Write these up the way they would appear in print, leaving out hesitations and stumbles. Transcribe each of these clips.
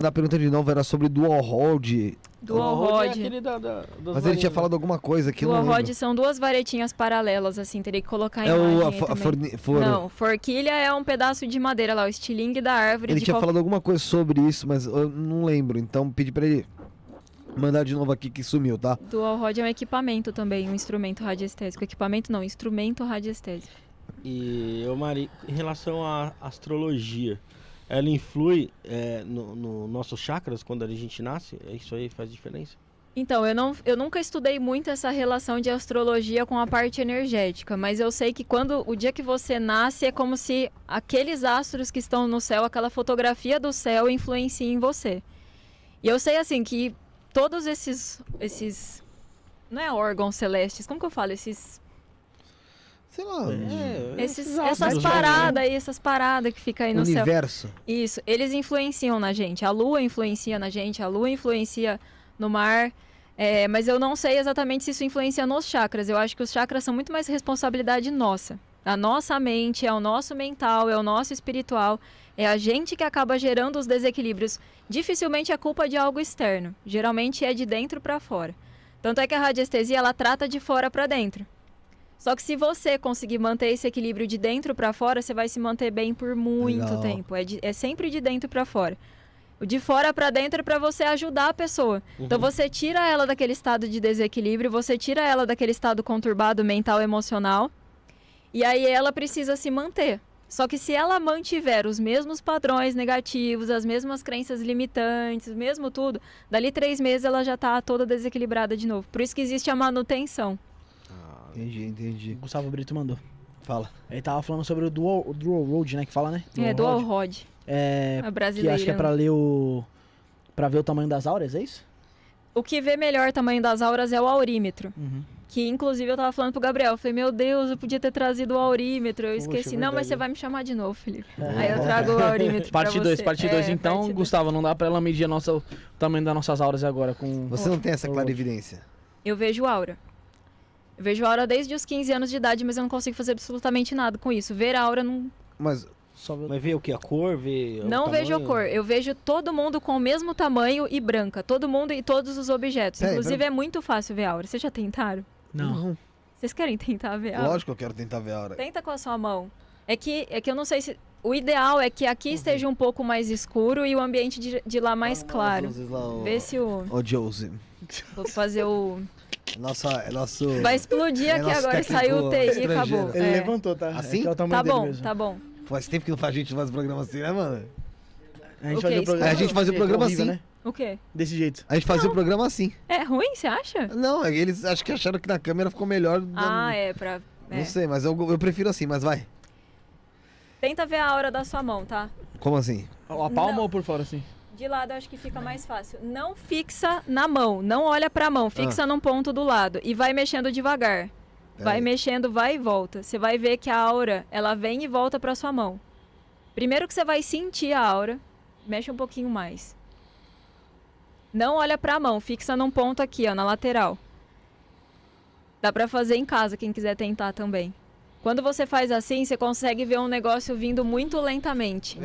A pergunta de novo era sobre Dual Rod. Dual Rod. Mas ele tinha falado alguma coisa que Dual eu não Rod lembro. são duas varetinhas paralelas, assim, teria que colocar em É imagem o... também. Não, forquilha é um pedaço de madeira lá, o estilingue da árvore. Ele tinha falado alguma coisa sobre isso, mas eu não lembro. Então pedi pra ele mandar de novo aqui que sumiu, tá? Dual Rod é um equipamento também, um instrumento radiestésico. Equipamento não, instrumento radiestésico. E, Mari, em relação à astrologia, ela influi no nossos chakras quando a gente nasce? Isso aí faz diferença? Então, eu nunca estudei muito essa relação de astrologia com a parte energética, mas eu sei que o dia que você nasce é como se aqueles astros que estão no céu, aquela fotografia do céu influencia em você. E eu sei assim que todos esses não é órgãos celestes, como que eu falo? Sei lá. Essas paradas que ficam aí no céu. Universo. Isso, eles influenciam na gente. A lua influencia na gente, a lua influencia no mar. Mas eu não sei exatamente se isso influencia nos chakras. Eu acho que os chakras são muito mais responsabilidade nossa. A nossa mente, é o nosso mental, é o nosso espiritual. É a gente que acaba gerando os desequilíbrios. Dificilmente é culpa de algo externo. Geralmente é de dentro para fora. Tanto é que a radiestesia, ela trata de fora para dentro. Só que se você conseguir manter esse equilíbrio de dentro para fora, você vai se manter bem por muito tempo. É sempre de dentro para fora. O de fora para dentro é para você ajudar a pessoa. Então você tira ela daquele estado de desequilíbrio, você tira ela daquele estado conturbado mental, emocional. E aí ela precisa se manter. Só que se ela mantiver os mesmos padrões negativos, as mesmas crenças limitantes, o mesmo tudo, dali 3 meses ela já tá toda desequilibrada de novo. Por isso que existe a manutenção. Entendi. Gustavo Brito mandou. Fala. Ele tava falando sobre o Dual Road, né? Que fala, né? Dual Rod. A brasileira. Que acho que é pra ver o tamanho das auras, é isso? O que vê melhor o tamanho das auras é o aurímetro. Que inclusive eu tava falando pro Gabriel. Eu falei, meu Deus, eu podia ter trazido o aurímetro. Eu esqueci. Não, mas você vai me chamar de novo, Felipe. Aí eu trago o aurímetro pra você. Parte 2. Então, parte Gustavo, não dá pra ela medir o tamanho das nossas auras agora com... Você não tem essa clarividência? Eu vejo aura. Eu vejo aura desde os 15 anos de idade, mas eu não consigo fazer absolutamente nada com isso. Ver a aura não... Mas vê o que? A cor? Vê não vejo a cor. Eu vejo todo mundo com o mesmo tamanho e branca. Todo mundo e todos os objetos. Inclusive, é muito fácil ver a aura. Vocês já tentaram? Não. Vocês querem tentar ver a aura? Lógico que eu quero tentar ver a aura. Tenta com a sua mão. É que eu não sei se... O ideal é que aqui esteja um pouco mais escuro e o ambiente de lá mais claro. Vê se o... Ô, Josie. Vou fazer o... Nosso... Vai explodir aqui agora. Saiu o TI e acabou. Ele levantou, tá? Assim? É o tamanho dele mesmo. Tá bom. Faz tempo que não faz a gente fazer programa assim, né, mano? A gente fazia o programa assim. Né? O quê? Desse jeito. A gente fazia o programa assim. É ruim, você acha? Não, eles acho que acharam que na câmera ficou melhor. Não sei, mas eu prefiro assim, mas vai. Tenta ver a aura da sua mão, tá? Como assim? A palma ou por fora, assim? De lado eu acho que fica mais fácil. Não fixa na mão, não olha pra mão, fixa num ponto do lado e vai mexendo devagar. Vai mexendo, vai e volta. Você vai ver que a aura, ela vem e volta pra sua mão. Primeiro que você vai sentir a aura, mexe um pouquinho mais. Não olha pra mão, fixa num ponto aqui, ó, na lateral. Dá pra fazer em casa, quem quiser tentar também. Quando você faz assim, você consegue ver um negócio vindo muito lentamente.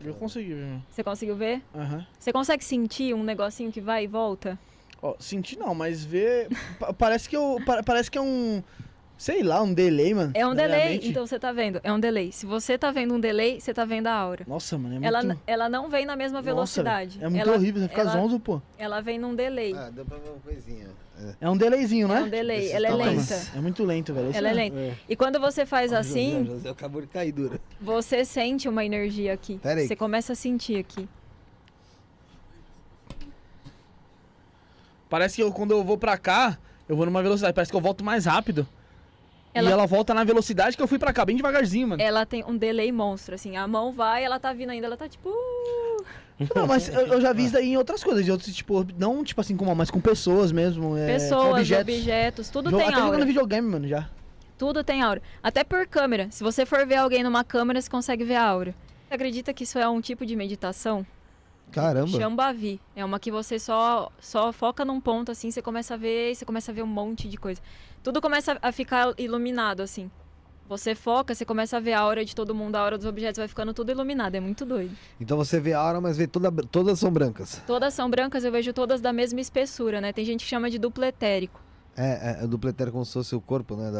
Eu consegui ver. Você conseguiu ver? Aham. Você consegue sentir um negocinho que vai e volta? Ó, sentir não, mas ver... Parece que é um... Sei lá, um delay, mano. É um delay, então você tá vendo. É um delay. Se você tá vendo um delay, você tá vendo a aura. Nossa, mano, é muito... Ela não vem na mesma velocidade. Nossa, é muito horrível, você fica zonzo, pô. Ela vem num delay. Deu pra ver uma coisinha. É um delayzinho, né? É um delay, ela é lenta. É muito lento, velho. Ela é lenta. E quando você faz assim... José acabou de cair dura. Você sente uma energia aqui. Pera aí. Você começa a sentir aqui. Parece que quando eu vou pra cá, eu vou numa velocidade. Parece que eu volto mais rápido. E ela volta na velocidade que eu fui pra cá, bem devagarzinho, mano. Ela tem um delay monstro, assim. A mão vai, ela tá vindo ainda, ela tá tipo... Não, mas eu já vi isso daí em outras coisas. De outros, tipo, não tipo assim, mas com pessoas mesmo. Pessoas, objetos, tudo tem até aura. jogando videogame, mano, já. Tudo tem aura. Até por câmera. Se você for ver alguém numa câmera, você consegue ver a aura. Você acredita que isso é um tipo de meditação? Caramba. Shambhavi. É uma que você só foca num ponto, assim, você começa a ver um monte de coisa. Tudo começa a ficar iluminado, assim. Você foca, você começa a ver a aura de todo mundo, a aura dos objetos vai ficando tudo iluminado, é muito doido. Então você vê a aura, mas vê todas são brancas. Todas são brancas, eu vejo todas da mesma espessura, né? Tem gente que chama de duplo etérico. É duplo etérico como se fosse o corpo, né?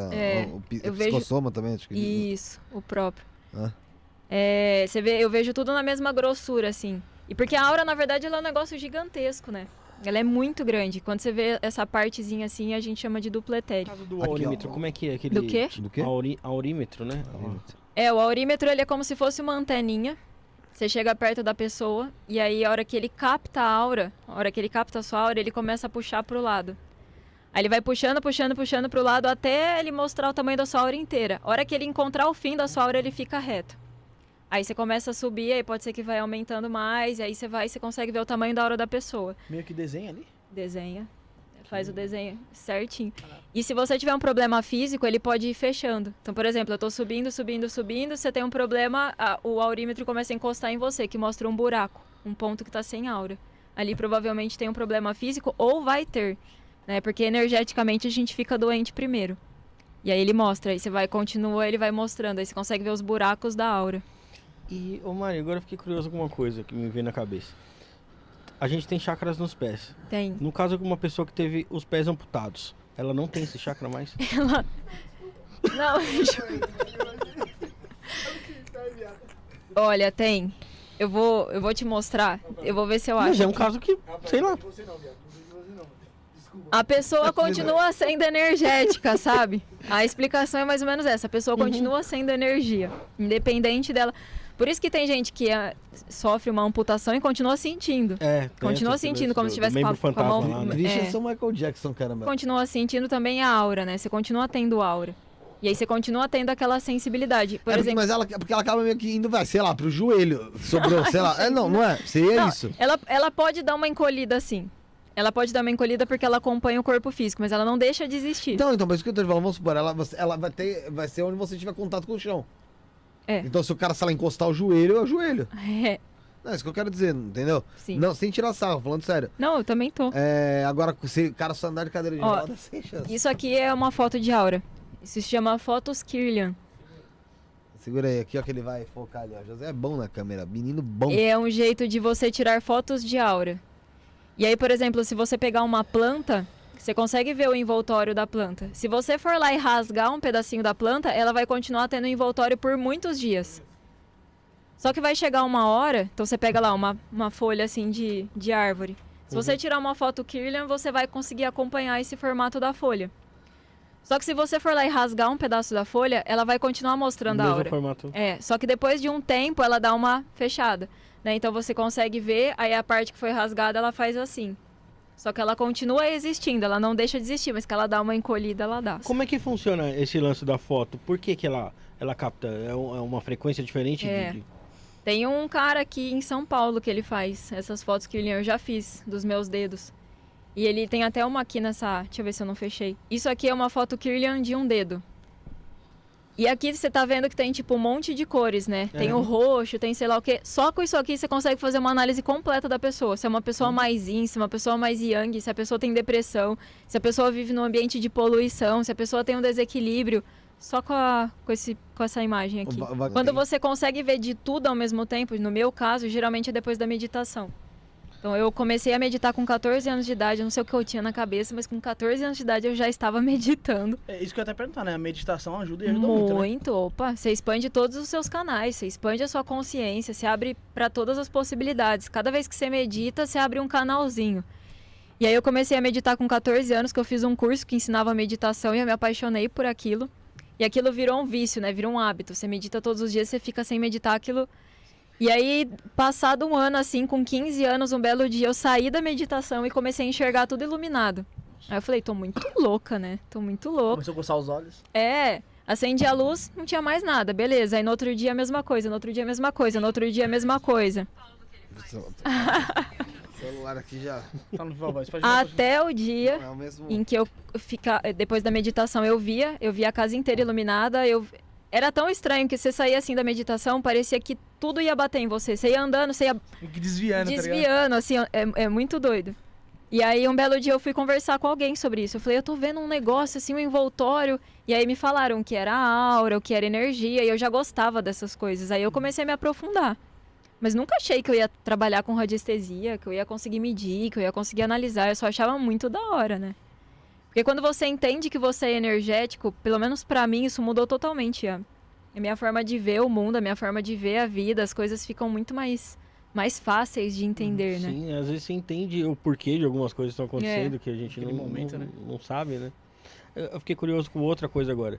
O eu psicossoma também, acho que. Isso, o próprio. Ah. Você vê, eu vejo tudo na mesma grossura, assim. E porque a aura, na verdade, ela é um negócio gigantesco, né? Ela é muito grande. Quando você vê essa partezinha assim, a gente chama de duplo No etérico. caso do Aqui, aurímetro, ó. como é que é aquele... Do quê? Do quê? Aurímetro, né? O aurímetro, ele é como se fosse uma anteninha. Você chega perto da pessoa e aí a hora que ele capta a aura, a hora que ele capta a sua aura, ele começa a puxar pro lado. Aí ele vai puxando pro lado até ele mostrar o tamanho da sua aura inteira. A hora que ele encontrar o fim da sua aura, ele fica reto. Aí você começa a subir, aí pode ser que vai aumentando mais, e aí você consegue ver o tamanho da aura da pessoa. Meio que desenha ali. Desenha, faz o desenho certinho. E se você tiver um problema físico, ele pode ir fechando. Então, por exemplo, eu tô subindo, você tem um problema, o aurímetro começa a encostar em você, que mostra um buraco, um ponto que tá sem aura. Ali provavelmente tem um problema físico, ou vai ter, né? Porque energeticamente a gente fica doente primeiro. E aí ele mostra, aí você continua, ele vai mostrando, aí você consegue ver os buracos da aura. E, ô Mari, agora eu fiquei curioso com uma coisa que me veio na cabeça. A gente tem chakras nos pés. Tem. No caso de uma pessoa que teve os pés amputados, ela não tem esse chakra mais? Ela... Não. Olha, tem. Eu vou te mostrar. Eu vou ver se eu acho. Mas é um caso que, sei lá. A pessoa continua sendo energética, sabe? A explicação é mais ou menos essa. A pessoa continua sendo energia, independente dela. Por isso que tem gente que sofre uma amputação e continua sentindo. Continua sentindo como se tivesse membro com a fantasma mão. lá, né? Christian são Michael Jackson, caramba. Continua sentindo também a aura, né? Você continua tendo aura. E aí você continua tendo aquela sensibilidade. Por exemplo, Mas porque ela acaba meio que indo, sei lá, pro joelho. Sobrou, sei lá. Não é? Seria não, isso. Ela pode dar uma encolhida assim. Ela pode dar uma encolhida porque ela acompanha o corpo físico, mas ela não deixa de existir. Então, mas isso que eu tô falando, vamos supor, ela vai ser onde você tiver contato com o chão. Então, se ela encostar o joelho, é o joelho. Não, é isso que eu quero dizer, entendeu? Sim. Não, sem tirar sarro, falando sério. Não, eu também tô. Agora, se o cara só andar de cadeira de roda, sem chance. Isso aqui é uma foto de aura. Isso se chama Fotos Kirlian. Segura aí, aqui ó, que ele vai focar ali, ó. José é bom na câmera, menino bom. É um jeito de você tirar fotos de aura. E aí, por exemplo, se você pegar uma planta, você consegue ver o envoltório da planta. Se você for lá e rasgar um pedacinho da planta, ela vai continuar tendo envoltório por muitos dias. Só que vai chegar uma hora, então você pega lá uma folha assim de árvore. Se você tirar uma foto Kirlian, você vai conseguir acompanhar esse formato da folha. Só que se você for lá e rasgar um pedaço da folha, ela vai continuar mostrando a Mesmo aura. formato. Só que depois de um tempo ela dá uma fechada, né? Então você consegue ver, aí a parte que foi rasgada ela faz assim. Só que ela continua existindo, ela não deixa de existir, mas que ela dá uma encolhida, ela dá. Como é que funciona esse lance da foto? Por que ela capta? É uma frequência diferente? Tem um cara aqui em São Paulo que ele faz essas fotos que eu já fiz dos meus dedos. E ele tem até uma aqui nessa... Deixa eu ver se eu não fechei. Isso aqui é uma foto Kirlian de um dedo. E aqui você tá vendo que tem tipo um monte de cores, né? Tem o roxo, tem sei lá o quê. Só com isso aqui você consegue fazer uma análise completa da pessoa. Se é uma pessoa mais yin, se é uma pessoa mais yang, se a pessoa tem depressão, se a pessoa vive num ambiente de poluição, se a pessoa tem um desequilíbrio. Só com essa imagem aqui. Quando você consegue ver de tudo ao mesmo tempo, no meu caso, geralmente é depois da meditação. Então eu comecei a meditar com 14 anos de idade, eu não sei o que eu tinha na cabeça, mas com 14 anos de idade eu já estava meditando. É isso que eu ia até perguntar, né? A meditação ajuda e ajuda muito, né? Muito, opa. Você expande todos os seus canais, você expande a sua consciência, você abre para todas as possibilidades. Cada vez que você medita, você abre um canalzinho. E aí eu comecei a meditar com 14 anos, que eu fiz um curso que ensinava meditação e eu me apaixonei por aquilo. E aquilo virou um vício, né? Virou um hábito. Você medita todos os dias, você fica sem meditar aquilo. E aí, passado um ano, assim, com 15 anos, um belo dia, eu saí da meditação e comecei a enxergar tudo iluminado. Aí eu falei, tô muito louca, né? Tô muito louca. Começou a coçar os olhos. Acendi a luz, não tinha mais nada, beleza. Aí no outro dia a mesma coisa, no outro dia a mesma coisa, no outro dia a mesma coisa. O celular aqui já... Tá no viva voz, Até o dia é o mesmo... em que depois da meditação eu via a casa inteira iluminada, Era tão estranho que você saía assim da meditação, parecia que tudo ia bater em você. Você ia andando, você ia desviando, assim, é muito doido. E aí, um belo dia eu fui conversar com alguém sobre isso. Eu falei, eu tô vendo um negócio, assim, um envoltório. E aí me falaram que era aura, o que era energia. E eu já gostava dessas coisas. Aí eu comecei a me aprofundar. Mas nunca achei que eu ia trabalhar com radiestesia, que eu ia conseguir medir, que eu ia conseguir analisar. Eu só achava muito da hora, né? Porque quando você entende que você é energético, pelo menos pra mim, isso mudou totalmente a minha forma de ver o mundo, a minha forma de ver a vida. As coisas ficam muito mais fáceis de entender, né? Sim, às vezes você entende o porquê de algumas coisas que estão acontecendo, que a gente não sabe, né? Eu fiquei curioso com outra coisa agora.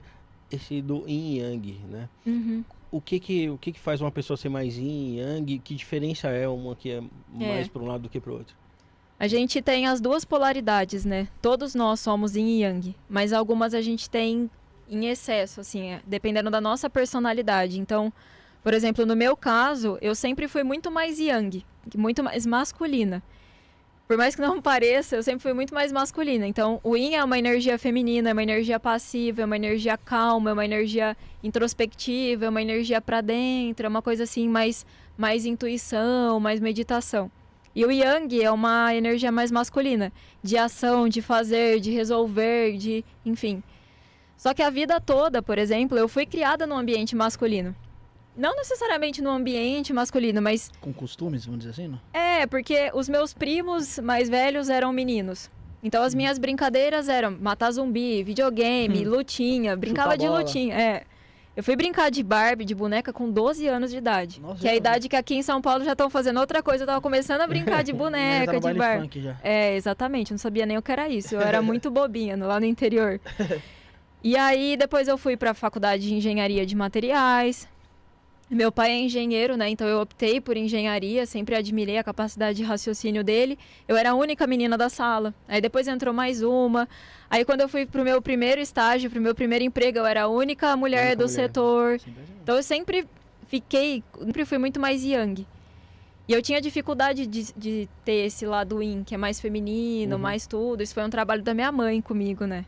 Esse do Yin e Yang, né? Uhum. O que faz uma pessoa ser mais Yin e Yang? Que diferença é uma que é mais para um lado do que para o outro? A gente tem as duas polaridades, né? Todos nós somos Yin e Yang, mas algumas a gente tem em excesso, assim, dependendo da nossa personalidade. Então, por exemplo, no meu caso, eu sempre fui muito mais Yang, muito mais masculina. Por mais que não pareça, eu sempre fui muito mais masculina. Então, o Yin é uma energia feminina, é uma energia passiva, é uma energia calma, é uma energia introspectiva, é uma energia para dentro, é uma coisa assim, mais intuição, mais meditação. E o Yang é uma energia mais masculina, de ação, de fazer, de resolver, enfim. Só que a vida toda, por exemplo, eu fui criada num ambiente masculino. Não necessariamente no ambiente masculino, mas... Com costumes, vamos dizer assim, não? É, porque os meus primos mais velhos eram meninos. Então as minhas brincadeiras eram matar zumbi, videogame, lutinha, brincava de lutinha. Eu fui brincar de Barbie, de boneca, com 12 anos de idade. Nossa, que é a idade que aqui em São Paulo já estão fazendo outra coisa. Eu tava começando a brincar de boneca, de Barbie. Funk já. Exatamente. Não sabia nem o que era isso. Eu era muito bobinha lá no interior. E aí, depois eu fui pra faculdade de engenharia de materiais. Meu pai é engenheiro, né? Então eu optei por engenharia, sempre admirei a capacidade de raciocínio dele. Eu era a única menina da sala. Aí depois entrou mais uma. Aí quando eu fui pro meu primeiro estágio, pro meu primeiro emprego, eu era a única mulher do setor. Então eu sempre fui muito mais Yang. E eu tinha dificuldade de ter esse lado Yin, que é mais feminino, mais tudo. Isso foi um trabalho da minha mãe comigo, né?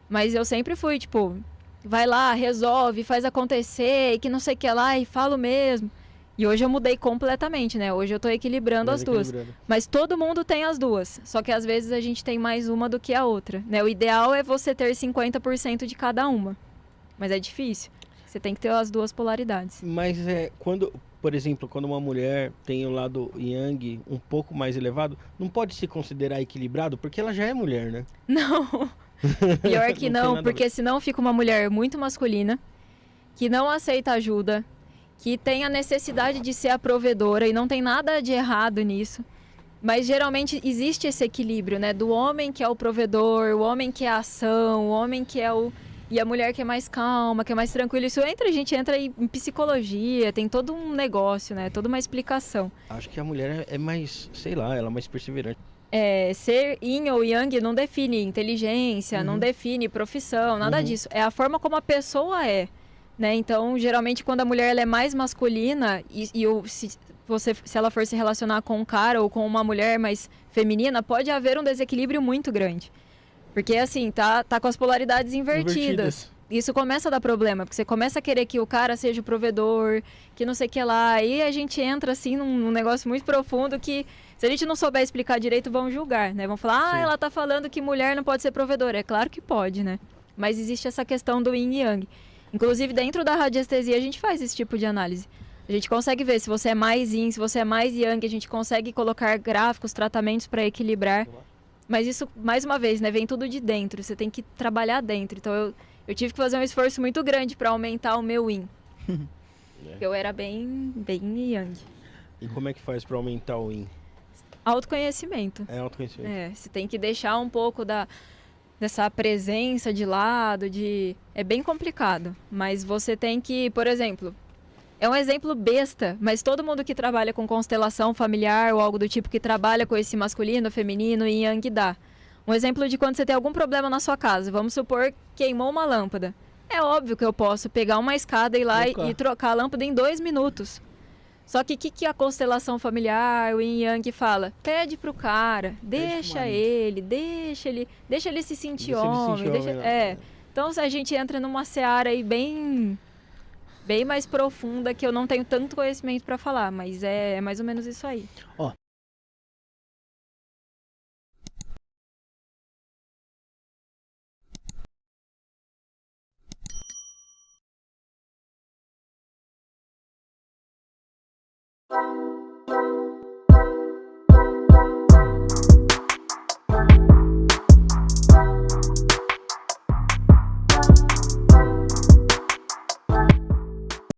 Mas eu sempre fui, tipo... Vai lá, resolve, faz acontecer, e que não sei o que lá, e falo mesmo. E hoje eu mudei completamente, né? Hoje eu tô equilibrando as duas. Mas todo mundo tem as duas. Só que às vezes a gente tem mais uma do que a outra, né? O ideal é você ter 50% de cada uma. Mas é difícil. Você tem que ter as duas polaridades. Mas quando, por exemplo, quando uma mulher tem o lado Yang um pouco mais elevado, não pode se considerar equilibrado, porque ela já é mulher, né? Não. Pior que não, porque senão fica uma mulher muito masculina, que não aceita ajuda, que tem a necessidade de ser a provedora, e não tem nada de errado nisso. Mas geralmente existe esse equilíbrio, né? Do homem que é o provedor, o homem que é a ação, o homem que é o... E a mulher que é mais calma, que é mais tranquila. Isso a gente entra em psicologia, tem todo um negócio, né? Toda uma explicação. Acho que a mulher é mais, sei lá, ela é mais perseverante. Ser Yin ou Yang não define inteligência, não define profissão, nada disso. É a forma como a pessoa é, né? Então, geralmente, quando a mulher ela é mais masculina se ela for se relacionar com um cara ou com uma mulher mais feminina, pode haver um desequilíbrio muito grande. Porque, assim, tá com as polaridades invertidas. Isso começa a dar problema, porque você começa a querer que o cara seja o provedor, que não sei o que lá. Aí a gente entra, assim, num negócio muito profundo que... Se a gente não souber explicar direito, vão julgar, né? Vão falar, ela tá falando que mulher não pode ser provedora. É claro que pode, né? Mas existe essa questão do Yin e Yang. Inclusive, dentro da radiestesia, a gente faz esse tipo de análise. A gente consegue ver se você é mais Yin, se você é mais Yang. A gente consegue colocar gráficos, tratamentos para equilibrar. Mas isso, mais uma vez, né? Vem tudo de dentro. Você tem que trabalhar dentro. Então, eu tive que fazer um esforço muito grande para aumentar o meu Yin. Eu era bem Yang. E como é que faz para aumentar o Yin? Autoconhecimento. Autoconhecimento. Você tem que deixar um pouco dessa presença de lado, é bem complicado. Mas você tem que, por exemplo, é um exemplo besta, mas todo mundo que trabalha com constelação familiar ou algo do tipo, que trabalha com esse masculino, feminino e Yang dá. Um exemplo de quando você tem algum problema na sua casa. Vamos supor, queimou uma lâmpada. É óbvio que eu posso pegar uma escada e ir lá e trocar a lâmpada em 2 minutos. Só que o que a constelação familiar, o Yin Yang fala? Pede pro cara, deixa ele se sentir homem. Então a gente entra numa seara aí bem mais profunda, que eu não tenho tanto conhecimento para falar, mas é mais ou menos isso aí.